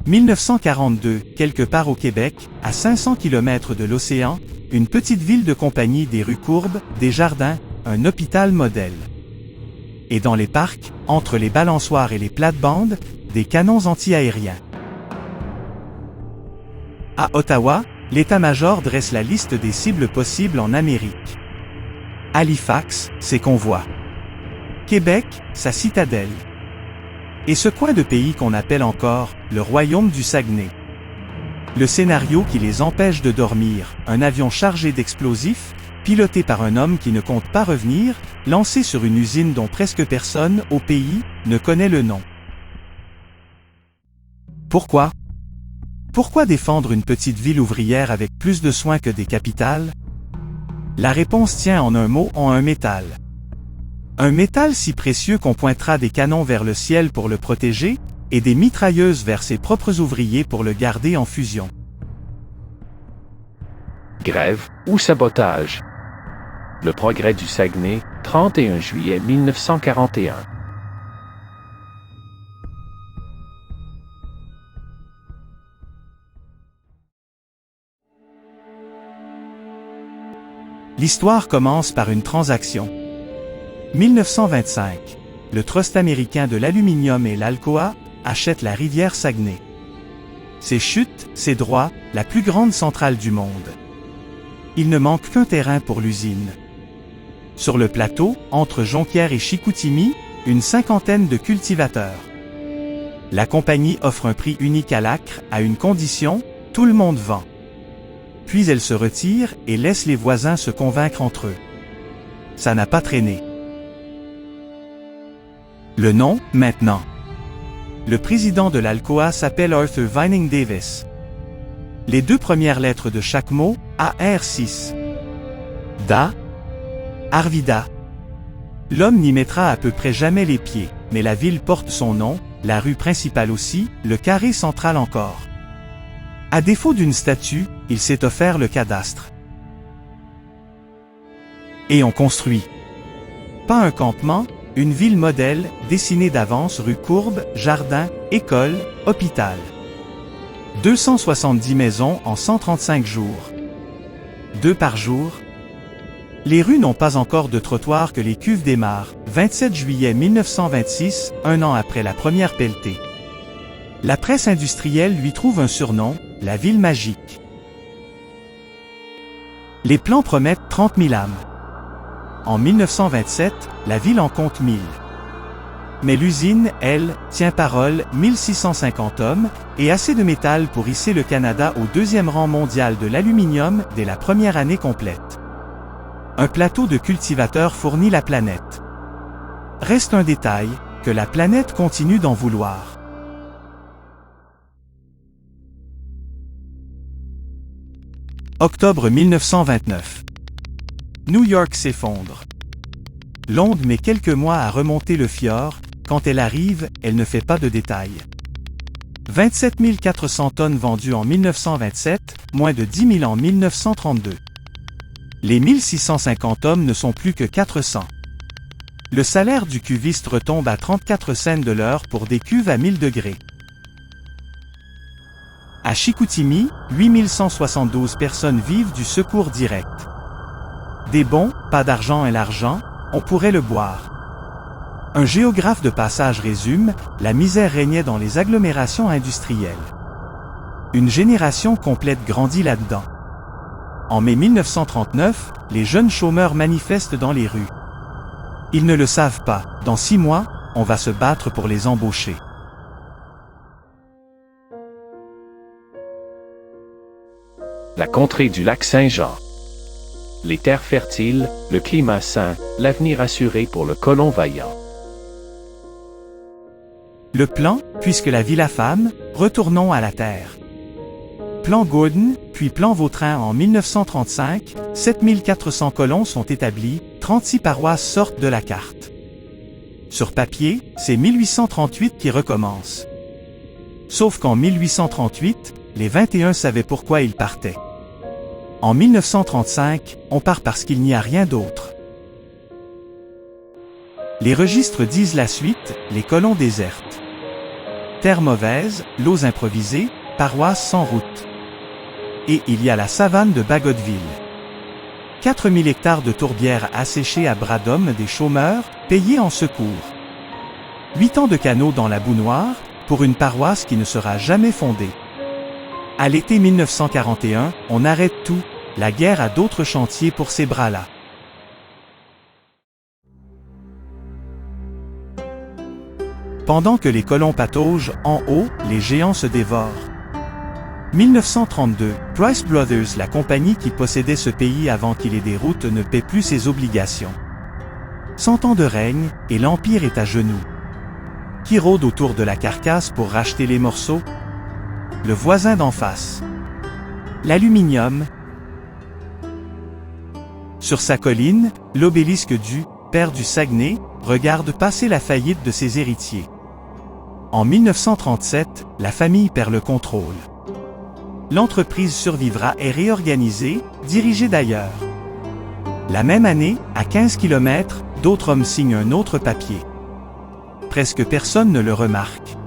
1942, quelque part au Québec, à 500 km de l'océan, une petite ville de compagnie, des rues courbes, des jardins, un hôpital modèle. Et dans les parcs, entre les balançoires et les plates-bandes, des canons anti-aériens. À Ottawa, l'état-major dresse la liste des cibles possibles en Amérique. Halifax, ses convois. Québec, sa citadelle. Et ce coin de pays qu'on appelle encore le royaume du Saguenay. Le scénario qui les empêche de dormir, un avion chargé d'explosifs, piloté par un homme qui ne compte pas revenir, lancé sur une usine dont presque personne, au pays, ne connaît le nom. Pourquoi? Pourquoi défendre une petite ville ouvrière avec plus de soins que des capitales? La réponse tient en un mot, en un métal. Un métal si précieux qu'on pointera des canons vers le ciel pour le protéger, et des mitrailleuses vers ses propres ouvriers pour le garder en fusion. Grève ou sabotage. Le Progrès du Saguenay, 31 juillet 1941. L'histoire commence par une transaction. 1925. Le Trust américain de l'aluminium et l'Alcoa achète la rivière Saguenay. Ses chutes, ses droits, la plus grande centrale du monde. Il ne manque qu'un terrain pour l'usine. Sur le plateau, entre Jonquière et Chicoutimi, une cinquantaine de cultivateurs. La compagnie offre un prix unique à l'acre, à une condition, tout le monde vend. Puis elle se retire et laisse les voisins se convaincre entre eux. Ça n'a pas traîné. Le nom, maintenant. Le président de l'Alcoa s'appelle Arthur Vining Davis. Les deux premières lettres de chaque mot, AR6. Da. Arvida. L'homme n'y mettra à peu près jamais les pieds, mais la ville porte son nom, la rue principale aussi, le carré central encore. À défaut d'une statue, il s'est offert le cadastre. Et on construit. Pas un campement, une ville modèle, dessinée d'avance, rue courbe, jardin, école, hôpital. 270 maisons en 135 jours. 2 par jour. Les rues n'ont pas encore de trottoir que les cuves démarrent. 27 juillet 1926, un an après la première pelletée. La presse industrielle lui trouve un surnom, la ville magique. Les plans promettent 30 000 âmes. En 1927, la ville en compte 1000. Mais l'usine, elle, tient parole, 1650 hommes, et assez de métal pour hisser le Canada au 2e rang mondial de l'aluminium dès la première année complète. Un plateau de cultivateurs fournit la planète. Reste un détail, que la planète continue d'en vouloir. Octobre 1929. New York s'effondre. L'onde met quelques mois à remonter le fjord, quand elle arrive, elle ne fait pas de détails. 27 400 tonnes vendues en 1927, moins de 10 000 en 1932. Les 1650 hommes ne sont plus que 400. Le salaire du cuviste retombe à 34 cents de l'heure pour des cuves à 1000 degrés. À Chicoutimi, 8172 personnes vivent du secours direct. Des bons, pas d'argent et l'argent, on pourrait le boire. Un géographe de passage résume, la misère régnait dans les agglomérations industrielles. Une génération complète grandit là-dedans. En mai 1939, les jeunes chômeurs manifestent dans les rues. Ils ne le savent pas, dans 6 mois, on va se battre pour les embaucher. La contrée du lac Saint-Jean. Les terres fertiles, le climat sain, l'avenir assuré pour le colon vaillant. Le plan, puisque la ville affame, retournons à la terre. Plan Gordon, puis plan Vautrin en 1935, 7400 colons sont établis, 36 paroisses sortent de la carte. Sur papier, c'est 1838 qui recommence. Sauf qu'en 1838, les 21 savaient pourquoi ils partaient. En 1935, on part parce qu'il n'y a rien d'autre. Les registres disent la suite, les colons désertent. terre mauvaise, lots improvisés, paroisses sans route. Et il y a la savane de Bagotville. 4000 hectares de tourbières asséchées à bras d'hommes, des chômeurs, payés en secours. 8 ans de canaux dans la boue noire, pour une paroisse qui ne sera jamais fondée. À l'été 1941, on arrête tout, la guerre a d'autres chantiers pour ces bras-là. Pendant que les colons pataugent, en haut, les géants se dévorent. 1932, Price Brothers, la compagnie qui possédait ce pays avant qu'il ait des routes, ne paie plus ses obligations. 100 ans de règne, et l'Empire est à genoux. Qui rôde autour de la carcasse pour racheter les morceaux? Le voisin d'en face. L'aluminium. Sur sa colline, l'obélisque du père du Saguenay regarde passer la faillite de ses héritiers. En 1937, la famille perd le contrôle. L'entreprise survivra et réorganisée, dirigée d'ailleurs. La même année, à 15 km, d'autres hommes signent un autre papier. Presque personne ne le remarque.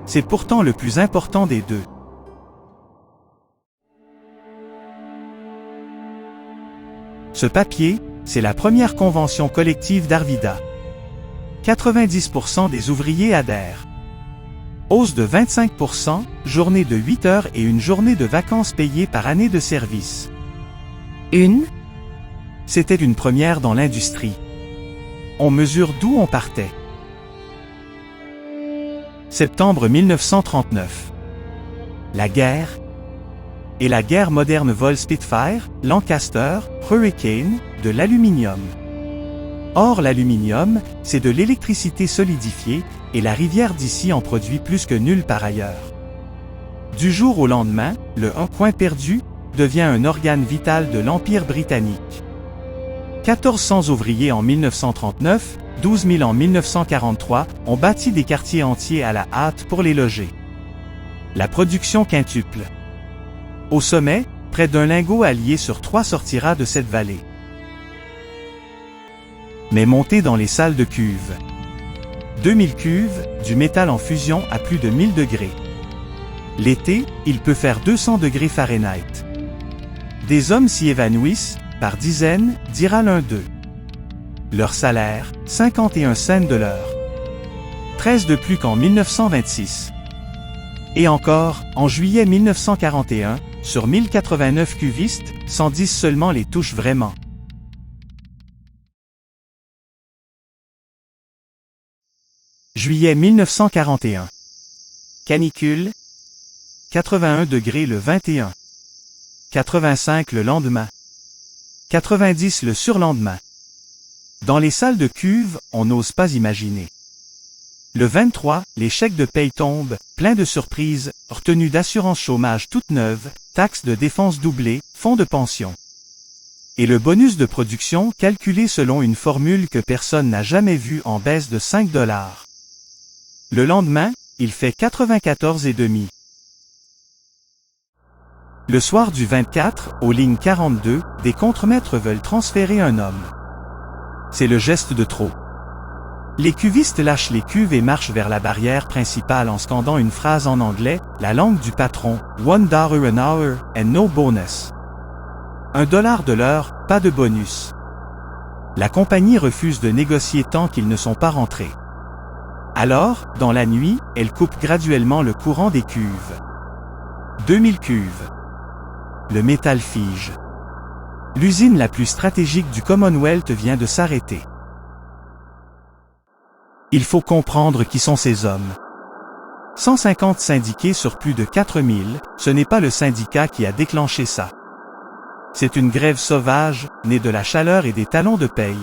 C'est pourtant le plus important des deux. Ce papier, c'est la première convention collective d'Arvida. 90% des ouvriers adhèrent. Hausse de 25%, journée de 8 heures et une journée de vacances payées par année de service. C'était une première dans l'industrie. On mesure d'où on partait. Septembre 1939. La guerre. Et la guerre moderne vole Spitfire, Lancaster, Hurricane, de l'aluminium. Or l'aluminium, c'est de l'électricité solidifiée, et la rivière d'ici en produit plus que nulle part ailleurs. Du jour au lendemain, le un coin perdu devient un organe vital de l'Empire britannique. 1400 ouvriers en 1939, 12 000 en 1943, ont bâti des quartiers entiers à la hâte pour les loger. La production quintuple. Au sommet, près d'un lingot allié sur 3 sortira de cette vallée. Mais montez dans les salles de cuve. 2000 cuves, du métal en fusion à plus de 1000 degrés. L'été, il peut faire 200 degrés Fahrenheit. Des hommes s'y évanouissent, par dizaines, dira l'un d'eux. Leur salaire, 51 cents de l'heure. 13 de plus qu'en 1926. Et encore, en juillet 1941, sur 1089 cuvistes, 110 seulement les touchent vraiment. Juillet 1941. Canicule. 81 degrés le 21. 85 le lendemain. 90 le surlendemain. Dans les salles de cuve, on n'ose pas imaginer. Le 23, les chèques de paye tombent, plein de surprises, retenues d'assurance chômage toute neuve, taxes de défense doublées, fonds de pension. Et le bonus de production calculé selon une formule que personne n'a jamais vue en baisse de 5 $. Le lendemain, il fait 94,5. Le soir du 24, aux lignes 42, des contremaîtres veulent transférer un homme. C'est le geste de trop. Les cuvistes lâchent les cuves et marchent vers la barrière principale en scandant une phrase en anglais, la langue du patron, $1 an hour, and no bonus. $1 de l'heure, pas de bonus. La compagnie refuse de négocier tant qu'ils ne sont pas rentrés. Alors, dans la nuit, elle coupe graduellement le courant des cuves. 2000 cuves. Le métal fige. L'usine la plus stratégique du Commonwealth vient de s'arrêter. Il faut comprendre qui sont ces hommes. 150 syndiqués sur plus de 4000, ce n'est pas le syndicat qui a déclenché ça. C'est une grève sauvage, née de la chaleur et des talons de paye.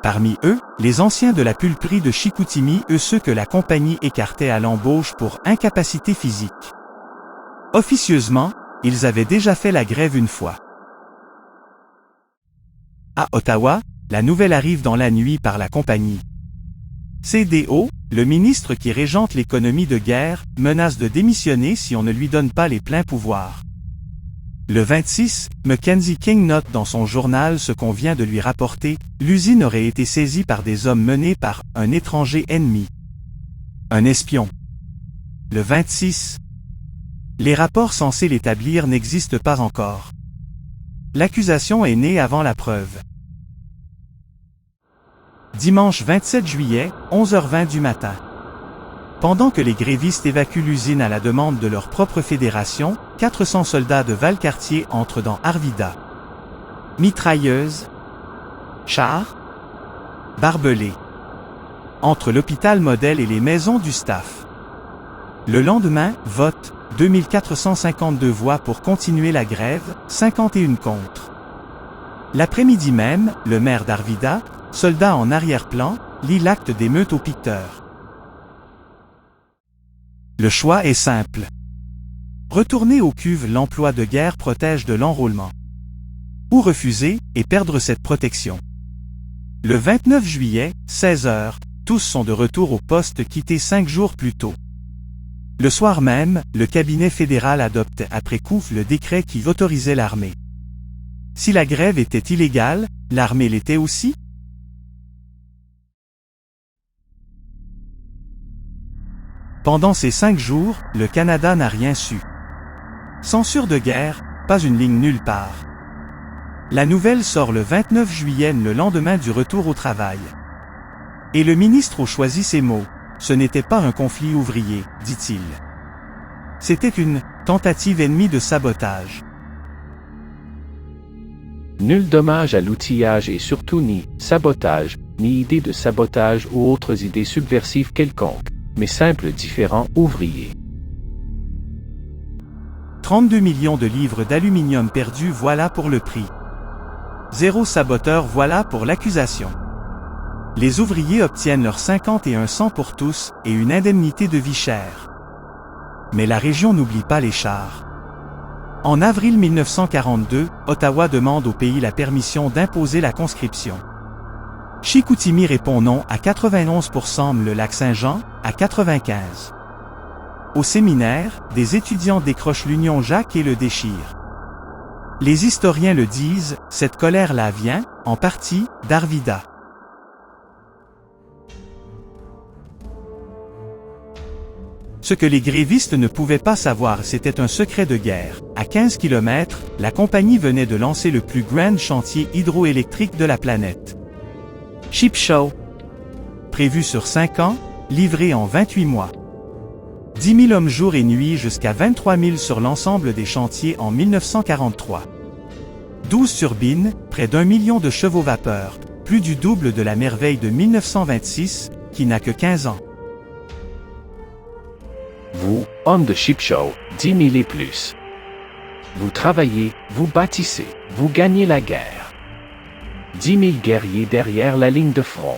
Parmi eux, les anciens de la pulperie de Chicoutimi, ceux que la compagnie écartait à l'embauche pour incapacité physique. Officieusement, ils avaient déjà fait la grève une fois. À Ottawa, la nouvelle arrive dans la nuit par la compagnie. CDO, le ministre qui régente l'économie de guerre, menace de démissionner si on ne lui donne pas les pleins pouvoirs. Le 26, Mackenzie King note dans son journal ce qu'on vient de lui rapporter, l'usine aurait été saisie par des hommes menés par un étranger ennemi. Un espion. Le 26. Les rapports censés l'établir n'existent pas encore. L'accusation est née avant la preuve. Dimanche 27 juillet, 11h20 du matin. Pendant que les grévistes évacuent l'usine à la demande de leur propre fédération, 400 soldats de Valcartier entrent dans Arvida. Mitrailleuses, chars, barbelés. Entre l'hôpital modèle et les maisons du staff. Le lendemain, vote, 2452 voix pour continuer la grève, 51 contre. L'après-midi même, le maire d'Arvida, soldat en arrière-plan, lit l'acte d'émeute au picteur. Le choix est simple. Retourner aux cuves l'emploi de guerre protège de l'enrôlement. Ou refuser, et perdre cette protection. Le 29 juillet, 16h, tous sont de retour au poste quitté 5 jours plus tôt. Le soir même, le cabinet fédéral adopte après coup le décret qui autorisait l'armée. Si la grève était illégale, l'armée l'était aussi? Pendant ces 5 jours, le Canada n'a rien su. Censure de guerre, pas une ligne nulle part. La nouvelle sort le 29 juillet, le lendemain du retour au travail. Et le ministre a choisi ces mots. Ce n'était pas un conflit ouvrier, dit-il. C'était une tentative ennemie de sabotage. Nul dommage à l'outillage et surtout ni sabotage, ni idée de sabotage ou autres idées subversives quelconques, mais simple différent ouvrier. 32 millions de livres d'aluminium perdus, voilà pour le prix. 0 saboteur, voilà pour l'accusation. Les ouvriers obtiennent leurs 51 cents pour tous et une indemnité de vie chère. Mais la région n'oublie pas les chars. En avril 1942, Ottawa demande au pays la permission d'imposer la conscription. Chicoutimi répond non à 91%, le Lac-Saint-Jean à 95%. Au séminaire, des étudiants décrochent l'Union Jacques et le déchirent. Les historiens le disent, cette colère-là vient, en partie, d'Arvida. Ce que les grévistes ne pouvaient pas savoir, c'était un secret de guerre. À 15 km, la compagnie venait de lancer le plus grand chantier hydroélectrique de la planète. Shipshaw. Prévu sur 5 ans, livré en 28 mois. 10 000 hommes jour et nuit jusqu'à 23 000 sur l'ensemble des chantiers en 1943. 12 turbines, près d'1 million de chevaux vapeur, plus du double de la merveille de 1926, qui n'a que 15 ans. Vous, homme de Shipshaw, 10 000 et plus. Vous travaillez, vous bâtissez, vous gagnez la guerre. 10 000 guerriers derrière la ligne de front.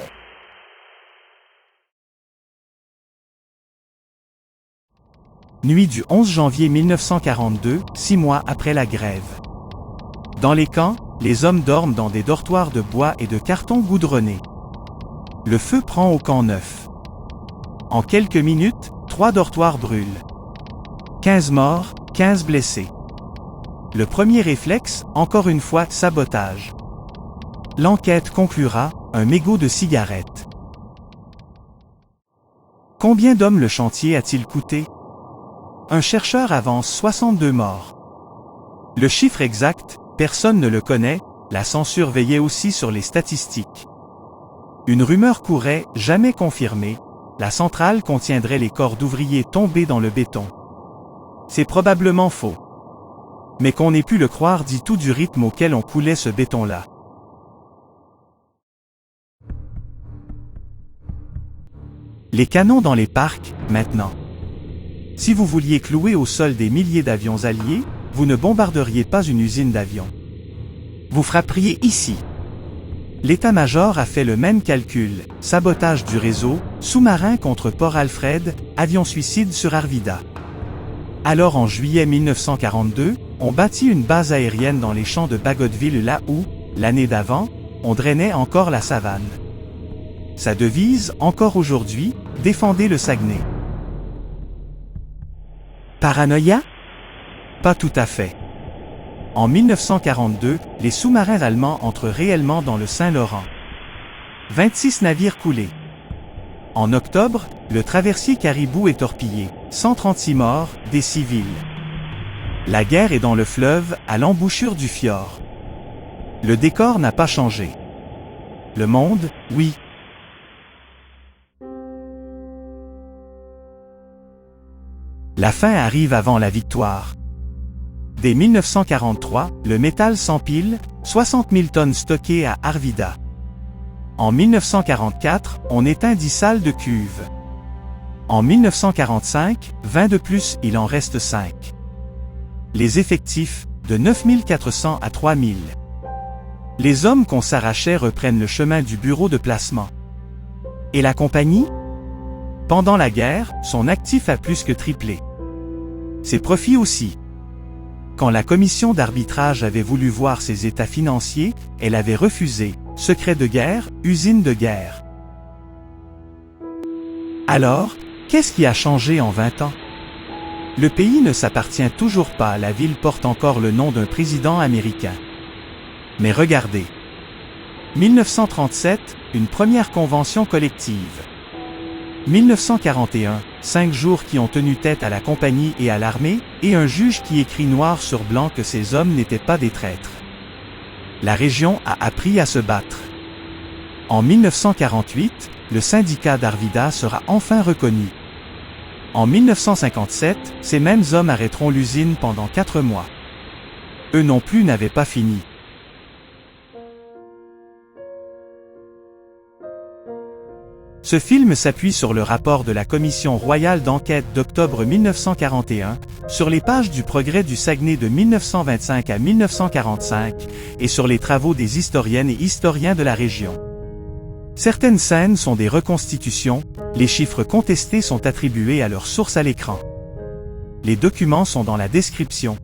Nuit du 11 janvier 1942, 6 mois après la grève. Dans les camps, les hommes dorment dans des dortoirs de bois et de carton goudronné. Le feu prend au camp 9. En quelques minutes, 3 dortoirs brûlent. 15 morts, 15 blessés. Le premier réflexe, encore une fois, sabotage. L'enquête conclura, un mégot de cigarette. Combien d'hommes le chantier a-t-il coûté? Un chercheur avance 62 morts. Le chiffre exact, personne ne le connaît, la censure veillait aussi sur les statistiques. Une rumeur courait, jamais confirmée, la centrale contiendrait les corps d'ouvriers tombés dans le béton. C'est probablement faux. Mais qu'on ait pu le croire dit tout du rythme auquel on coulait ce béton-là. Les canons dans les parcs, maintenant. Si vous vouliez clouer au sol des milliers d'avions alliés, vous ne bombarderiez pas une usine d'avions. Vous frapperiez ici. L'état-major a fait le même calcul, sabotage du réseau, sous-marin contre Port Alfred, avion suicide sur Arvida. Alors en juillet 1942, on bâtit une base aérienne dans les champs de Bagotville là où, l'année d'avant, on drainait encore la savane. Sa devise, encore aujourd'hui, défendez le Saguenay. Paranoïa? Pas tout à fait. En 1942, les sous-marins allemands entrent réellement dans le Saint-Laurent. 26 navires coulés. En octobre, le traversier Caribou est torpillé, 136 morts, des civils. La guerre est dans le fleuve, à l'embouchure du fjord. Le décor n'a pas changé. Le monde, oui. La fin arrive avant la victoire. Dès 1943, le métal s'empile, 60 000 tonnes stockées à Arvida. En 1944, on éteint 10 salles de cuve. En 1945, 20 de plus, il en reste 5. Les effectifs, de 9 400 à 3 000. Les hommes qu'on s'arrachait reprennent le chemin du bureau de placement. Et la compagnie? Pendant la guerre, son actif a plus que triplé. Ses profits aussi. Quand la commission d'arbitrage avait voulu voir ses états financiers, elle avait refusé. Secret de guerre, usine de guerre. Alors, qu'est-ce qui a changé en 20 ans? Le pays ne s'appartient toujours pas, la ville porte encore le nom d'un président américain. Mais regardez. 1937, une première convention collective. 1941, 5 jours qui ont tenu tête à la compagnie et à l'armée, et un juge qui écrit noir sur blanc que ces hommes n'étaient pas des traîtres. La région a appris à se battre. En 1948, le syndicat d'Arvida sera enfin reconnu. En 1957, ces mêmes hommes arrêteront l'usine pendant 4 mois. Eux non plus n'avaient pas fini. Ce film s'appuie sur le rapport de la Commission royale d'enquête d'octobre 1941, sur les pages du Progrès du Saguenay de 1925 à 1945, et sur les travaux des historiennes et historiens de la région. Certaines scènes sont des reconstitutions, les chiffres contestés sont attribués à leurs sources à l'écran. Les documents sont dans la description.